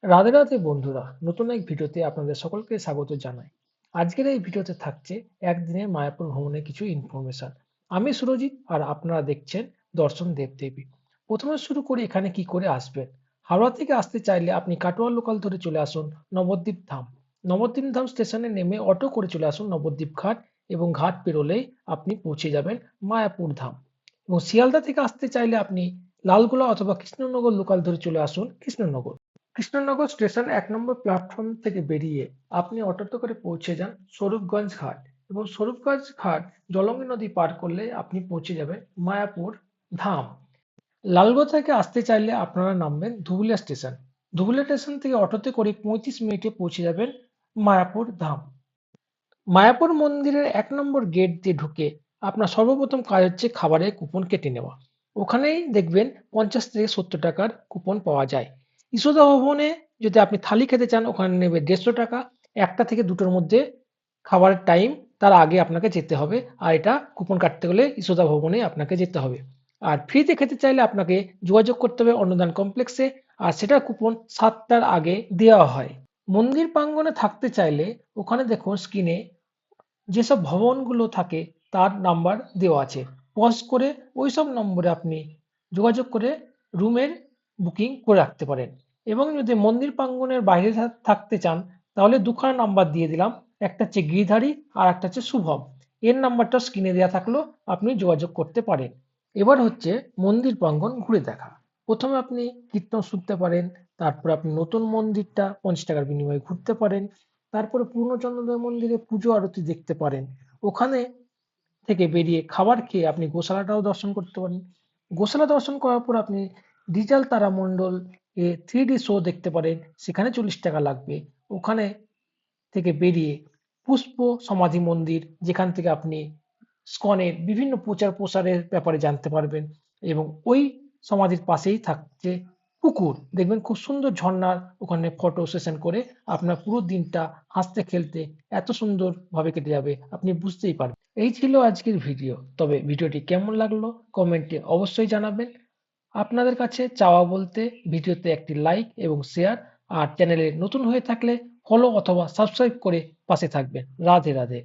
রাধে রাধে বন্ধুরা, নতুন এক ভিডিওতে আপনাদের সকলকে স্বাগত জানাই। আজকের এই ভিডিওতে থাকছে একদিনের মায়াপুর ভ্রমণের কিছু ইনফরমেশন। আমি সুরজিৎ আর আপনারা দেখছেন দর্শন দেবদেবী। প্রথমে শুরু করি এখানে কি করে আসবেন। হাওড়া থেকে আসতে চাইলে আপনি কাটোয়া লোকাল ধরে চলে আসুন নবদ্বীপ ধাম। নবদ্বীপ ধাম স্টেশনে নেমে অটো করে চলে আসুন নবদ্বীপ ঘাট, এবং ঘাট পেরোলেই আপনি পৌঁছে যাবেন মায়াপুর ধাম। এবং শিয়ালদা থেকে আসতে চাইলে আপনি লালগোলা অথবা কৃষ্ণনগর লোকাল ধরে চলে আসুন কৃষ্ণনগর। কৃষ্ণনগর স্টেশন ১ নম্বর প্ল্যাটফর্ম থেকে বেরিয়ে আপনি অটোতে করে পৌঁছে যান স্বরূপগঞ্জ ঘাট, এবং স্বরূপগঞ্জ ঘাট জলঙ্গি নদী পার করলে আপনি পৌঁছে যাবেন মায়াপুর ধাম। লালগোলা থেকে আসতে চাইলে আপনারা নামবেন ধুবুলিয়া স্টেশন। ধুবুলিয়া স্টেশন থেকে অটোতে করে ৩৫ মিনিটে পৌঁছে যাবেন মায়াপুর ধাম। মায়াপুর মন্দিরের ১ নম্বর গেট দিয়ে ঢুকে আপনার সর্বপ্রথম কাজ হচ্ছে খাবারের কুপন কেটে নেওয়া। ওখানেই দেখবেন ৫০ থেকে ৭০ টাকার কুপন পাওয়া যায়। ঈশদা ভবনে যদি আপনি থালি খেতে চান ওখানে নেবে ১৫০ টাকা। ১টা থেকে ২টোর মধ্যে খাবারের টাইম, তার আগে আপনাকে যেতে হবে। আর এটা কুপন কাটতে গেলে ঈশদা ভবনে আপনাকে যেতে হবে। আর ফ্রিতে খেতে চাইলে আপনাকে যোগাযোগ করতে হবে অন্নদান কমপ্লেক্সে, আর সেটার কুপন ৭টার আগে দেওয়া হয়। মন্দির প্রাঙ্গণে থাকতে চাইলে ওখানে দেখুন স্ক্রিনে যেসব ভবনগুলো থাকে তার নাম্বার দেওয়া আছে। পজ করে ওইসব নম্বরে আপনি যোগাযোগ করে রুমের বুকিং করে রাখতে পারেন। এবং যদি মন্দির প্রাঙ্গণের বাইরে থাকতে চান তাহলে দুখানা নাম্বার দিয়ে দিলাম। একটা হচ্ছে গিরিধারী আর একটা হচ্ছে শুভম। এর নাম্বারটা স্ক্রিনে দেওয়া থাকলেও আপনি যোগাযোগ করতে পারেন। এবার হচ্ছে মন্দির প্রাঙ্গণ ঘুরে দেখা। প্রথমে আপনি কীর্তন শুনতে পারেন, তারপর আপনি নতুন মন্দিরটা ৫০ টাকার বিনিময়ে ঘুরতে পারেন, তারপরে পূর্ণচন্দ্রদেব মন্দিরে পুজো আরতি দেখতে পারেন। ওখানে থেকে বেরিয়ে খাবার খেয়ে আপনি গোশালাটাও দর্শন করতে পারেন। গোশালা দর্শন করার পর আপনি ডিজিটাল তারামণ্ডল এ 3D শো দেখতে পারেন, সেখানে ৪০ টাকা লাগবে। ওখানে থেকে বেরিয়ে পুষ্প সমাধি মন্দির, যেখান থেকে আপনি স্কনের বিভিন্ন প্রচার প্রসারের ব্যাপারে জানতে পারবেন। এবং ওই সমাধির পাশেই থাকছে পুকুর, দেখবেন খুব সুন্দর ঝর্ণার ওখানে ফটো সেশন করে আপনার পুরো দিনটা হাসতে খেলতে এত সুন্দরভাবে কেটে যাবে আপনি বুঝতেই পারবেন। এই ছিল আজকের ভিডিও। তবে ভিডিওটি কেমন লাগলো কমেন্টে অবশ্যই জানাবেন। আপনাদের কাছে চাওয়া বলতে ভিডিওতে একটি লাইক এবং শেয়ার, আর চ্যানেলে নতুন হয়ে থাকলে ফলো অথবা সাবস্ক্রাইব করে পাশে থাকবেন। রাধে রাধে।